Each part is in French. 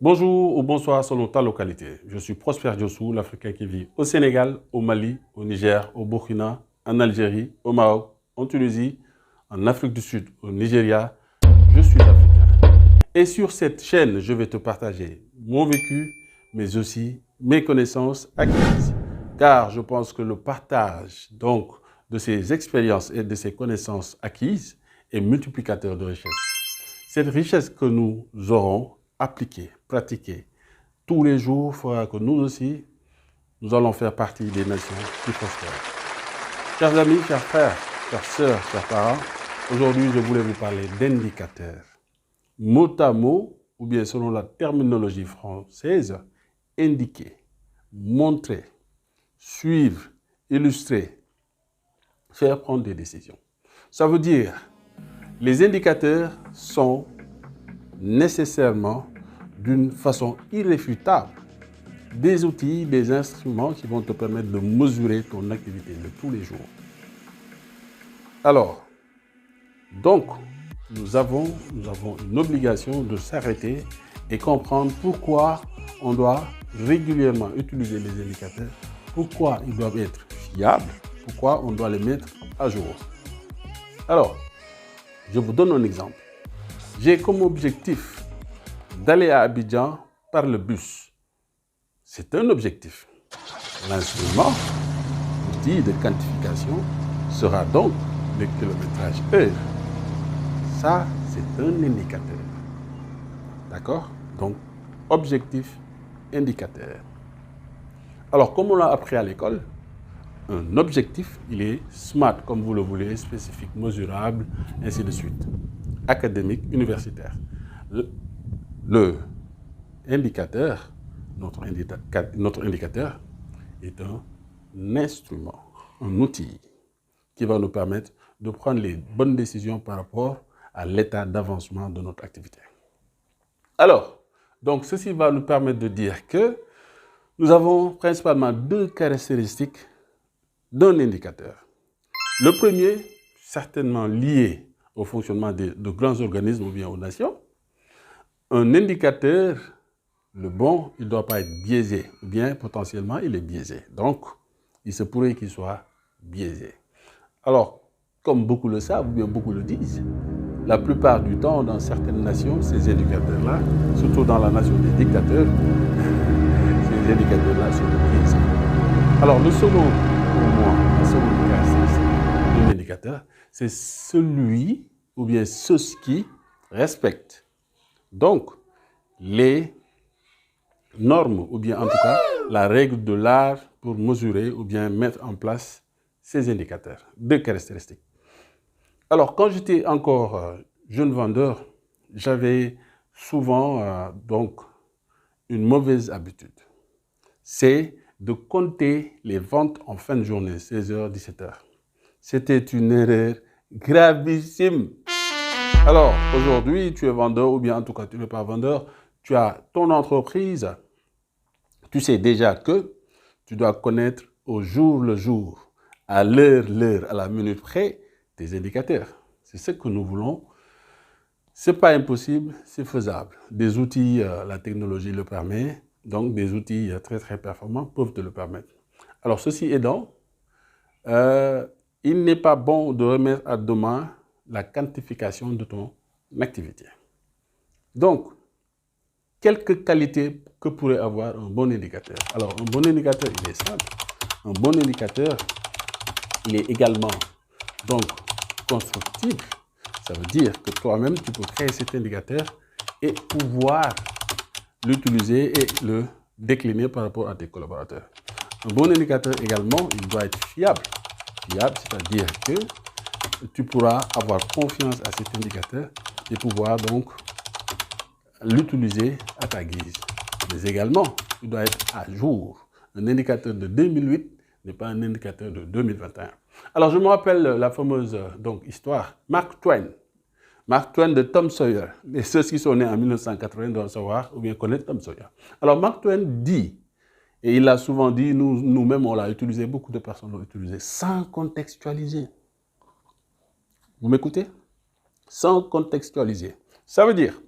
Bonjour ou bonsoir selon ta localité. Je suis Prosper Diossou, l'Africain qui vit au Sénégal, au Mali, au Niger, au Burkina, en Algérie, au Maroc, en Tunisie, en Afrique du Sud, au Nigeria. Je suis africain. Et sur cette chaîne, je vais te partager mon vécu, mais aussi mes connaissances acquises. Car je pense que le partage donc de ces expériences et de ces connaissances acquises est multiplicateur de richesse. Cette richesse que nous aurons appliquée, pratiquée tous les jours fera que nous aussi, nous allons faire partie des nations qui prospèrent. Chers amis, chers frères, chères sœurs, chers parents, aujourd'hui je voulais vous parler d'indicateurs. Mot à mot, ou bien selon la terminologie française, indiquer, montrer, suivre, illustrer, faire prendre des décisions. Ça veut dire, les indicateurs sont nécessairement, d'une façon irréfutable, des outils, des instruments qui vont te permettre de mesurer ton activité de tous les jours. Alors, donc, nous avons une obligation de s'arrêter et comprendre pourquoi on doit régulièrement utiliser les indicateurs, pourquoi ils doivent être fiables, pourquoi on doit les mettre à jour. Alors, je vous donne un exemple. J'ai comme objectif d'aller à Abidjan par le bus. C'est un objectif. L'instrument, l'outil de quantification, sera donc le kilométrage heure. Ça, c'est un indicateur. D'accord? Donc, objectif, indicateur. Alors, comme on l'a appris à l'école, un objectif, il est SMART, comme vous le voulez, spécifique, mesurable, ainsi de suite. Académique, universitaire. Le indicateur, notre indicateur est un instrument, un outil qui va nous permettre de prendre les bonnes décisions par rapport à l'état d'avancement de notre activité. Alors, donc ceci va nous permettre de dire que nous avons principalement deux caractéristiques d'un indicateur. Le premier, certainement lié au fonctionnement de grands organismes ou bien aux nations. Un indicateur, le bon, il ne doit pas être biaisé, ou bien potentiellement il est biaisé. Donc, il se pourrait qu'il soit biaisé. Alors, comme beaucoup le savent, ou bien beaucoup le disent, la plupart du temps, dans certaines nations, ces indicateurs-là, surtout dans la nation des dictateurs, ces indicateurs-là sont biaisés. Alors, le second, pour moi, la seconde caractéristique d'un indicateur, c'est celui, ou bien ceux qui respectent donc les normes, ou bien en tout cas la règle de l'art pour mesurer ou bien mettre en place ces indicateurs. Deux caractéristiques. Alors, quand j'étais encore jeune vendeur, j'avais souvent donc une mauvaise habitude. C'est de compter les ventes en fin de journée, 16h, 17h. C'était une erreur gravissime. Alors, aujourd'hui, tu es vendeur, ou bien en tout cas, tu n'es pas vendeur, tu as ton entreprise, tu sais déjà que tu dois connaître au jour le jour, à l'heure, à la minute près, tes indicateurs. C'est ce que nous voulons. Ce n'est pas impossible, c'est faisable. Des outils, la technologie le permet, donc des outils très très performants peuvent te le permettre. Alors, ceci aidant, il n'est pas bon de remettre à demain la quantification de ton activité. Donc, quelques qualités que pourrait avoir un bon indicateur. Alors, un bon indicateur, il est simple. Un bon indicateur, il est également donc constructif. Ça veut dire que toi-même, tu peux créer cet indicateur et pouvoir l'utiliser et le décliner par rapport à tes collaborateurs. Un bon indicateur également, il doit être fiable. Fiable, c'est-à-dire que tu pourras avoir confiance à cet indicateur et pouvoir donc l'utiliser à ta guise. Mais également, il doit être à jour. Un indicateur de 2008 n'est pas un indicateur de 2021. Alors, je me rappelle la fameuse histoire, Mark Twain de Tom Sawyer. Et ceux qui sont nés en 1980 doivent savoir ou bien connaître Tom Sawyer. Alors, Mark Twain dit, et il l'a souvent dit, nous-mêmes on l'a utilisé, beaucoup de personnes l'ont utilisé, sans contextualiser. Vous m'écoutez? Sans contextualiser. Ça veut dire,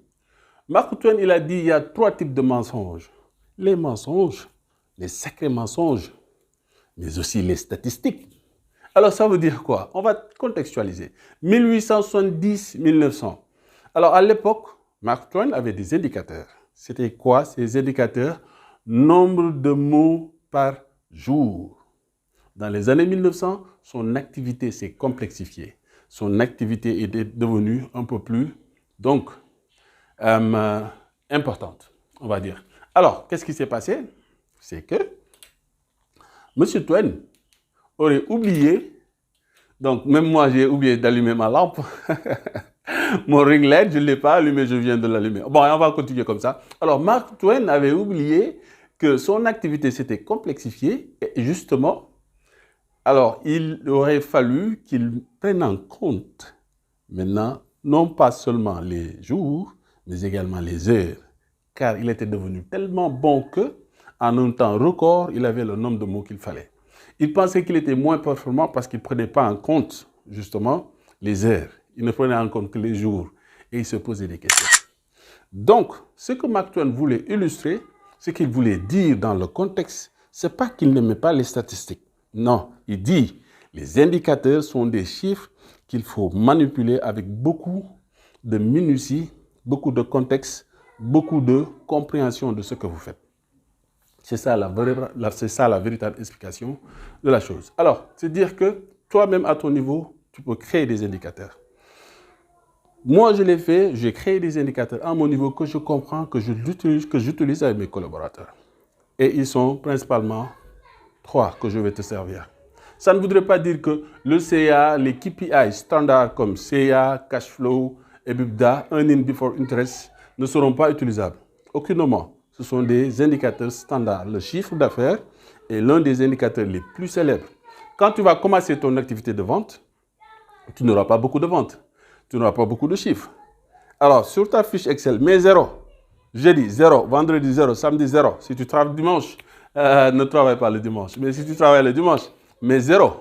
Mark Twain, il a dit il y a 3 types de mensonges. Les mensonges, les sacrés mensonges, mais aussi les statistiques. Alors, ça veut dire quoi? On va contextualiser. 1870-1900. Alors, à l'époque, Mark Twain avait des indicateurs. C'était quoi ces indicateurs? Nombre de mots par jour. Dans les années 1900, son activité s'est complexifiée. Son activité est devenue un peu plus, donc, importante, on va dire. Alors, qu'est-ce qui s'est passé? C'est que M. Twain aurait oublié, donc même moi j'ai oublié d'allumer ma lampe, mon ring light, je ne l'ai pas allumé, je viens de l'allumer. Bon, on va continuer comme ça. Alors, Mark Twain avait oublié que son activité s'était complexifiée et justement, alors il aurait fallu qu'il prenne en compte maintenant, non pas seulement les jours, mais également les heures, car il était devenu tellement bon que, en un temps record, il avait le nombre de mots qu'il fallait. Il pensait qu'il était moins performant parce qu'il ne prenait pas en compte, justement, les heures. Il ne prenait en compte que les jours. Et il se posait des questions. Donc, ce que Mark Twain voulait illustrer, ce qu'il voulait dire dans le contexte, ce n'est pas qu'il n'aimait pas les statistiques. Non, il dit, les indicateurs sont des chiffres qu'il faut manipuler avec beaucoup de minutie, beaucoup de contexte, beaucoup de compréhension de ce que vous faites. C'est ça la véritable explication de la chose. Alors, c'est dire que toi-même, à ton niveau, tu peux créer des indicateurs. Moi, je l'ai fait, j'ai créé des indicateurs à mon niveau que je comprends, que j'utilise avec mes collaborateurs. Et ils sont principalement 3 que je vais te servir. Ça ne voudrait pas dire que le CA, les KPI standards comme CA, cash flow, EBITDA, earning before interest, ne seront pas utilisables. Aucunement. Ce sont des indicateurs standards. Le chiffre d'affaires est l'un des indicateurs les plus célèbres. Quand tu vas commencer ton activité de vente, tu n'auras pas beaucoup de ventes. Tu n'auras pas beaucoup de chiffres. Alors, sur ta fiche Excel, mets 0. Jeudi, 0. Vendredi, 0. Samedi, 0. Si tu travailles dimanche, ne travaille pas le dimanche. Mais si tu travailles le dimanche, mets 0.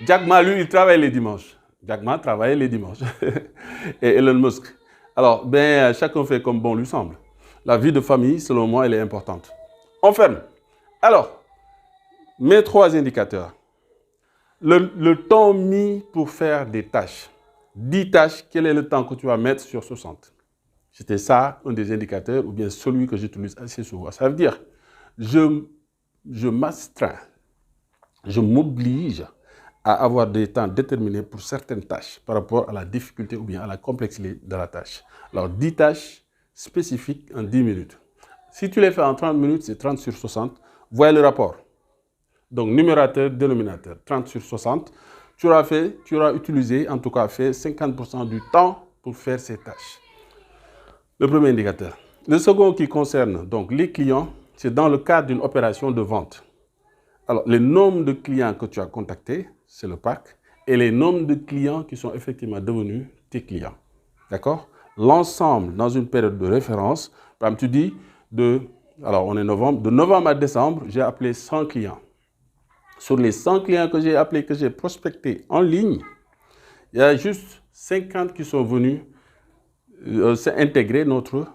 Jack Ma, lui, il travaille les dimanches. Jack Ma travaille les dimanches. Et Elon Musk. Alors, chacun fait comme bon lui semble. La vie de famille, selon moi, elle est importante. On ferme. Alors, mes 3 indicateurs. Le temps mis pour faire des tâches. 10 tâches, quel est le temps que tu vas mettre sur 60? C'était ça, un des indicateurs, ou bien celui que j'utilise assez souvent. Ça veut dire, je m'astreins, je m'oblige à avoir des temps déterminés pour certaines tâches par rapport à la difficulté ou bien à la complexité de la tâche. Alors, 10 tâches spécifiques en 10 minutes. Si tu les fais en 30 minutes, c'est 30 sur 60. Voyez le rapport. Donc, numérateur, dénominateur, 30 sur 60. Tu auras utilisé, en tout cas fait 50% du temps pour faire ces tâches. Le premier indicateur. Le second qui concerne donc les clients, c'est dans le cadre d'une opération de vente. Alors, le nombre de clients que tu as contactés, c'est le PAC, et les nombres de clients qui sont effectivement devenus tes clients. D'accord? L'ensemble, dans une période de référence, par exemple, tu dis, alors on est novembre, de novembre à décembre, j'ai appelé 100 clients. Sur les 100 clients que j'ai appelés, que j'ai prospectés en ligne, il y a juste 50 qui sont venus intégrer notre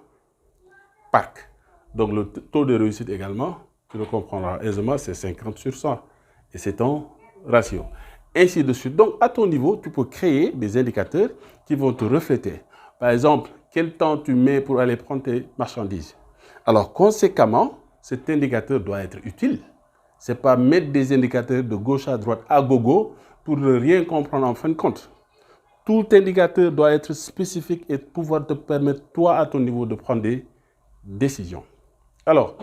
parc. Donc le taux de réussite également, tu le comprendras aisément, c'est 50 sur 100. Et c'est ton ratio. Ainsi de suite. Donc à ton niveau, tu peux créer des indicateurs qui vont te refléter. Par exemple, quel temps tu mets pour aller prendre tes marchandises. Alors conséquemment, cet indicateur doit être utile. Ce n'est pas mettre des indicateurs de gauche à droite à gogo pour ne rien comprendre en fin de compte. Tout indicateur doit être spécifique et pouvoir te permettre, toi, à ton niveau, de prendre des décisions. Alors,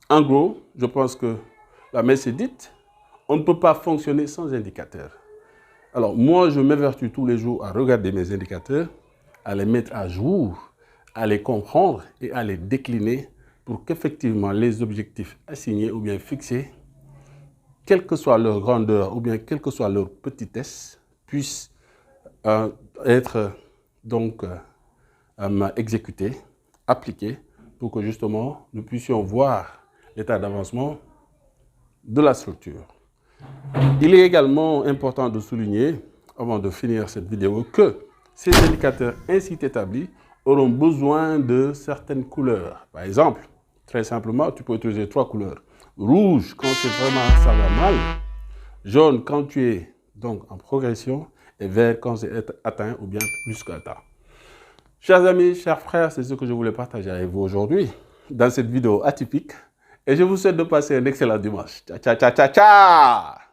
en gros, je pense que la messe est dite. On ne peut pas fonctionner sans indicateurs. Alors, moi, je m'évertue tous les jours à regarder mes indicateurs, à les mettre à jour, à les comprendre et à les décliner pour qu'effectivement les objectifs assignés ou bien fixés, quelle que soit leur grandeur ou bien quelle que soit leur petitesse, puissent être donc exécutés, appliqués, pour que justement nous puissions voir l'état d'avancement de la structure. Il est également important de souligner, avant de finir cette vidéo, que ces indicateurs ainsi établis auront besoin de certaines couleurs. Par exemple, très simplement, tu peux utiliser 3 couleurs. Rouge quand c'est vraiment ça va mal, jaune quand tu es donc en progression et vert quand c'est atteint ou bien plus qu'atteint. Chers amis, chers frères, c'est ce que je voulais partager avec vous aujourd'hui dans cette vidéo atypique et je vous souhaite de passer un excellent dimanche. Ciao, ciao, ciao, ciao, ciao!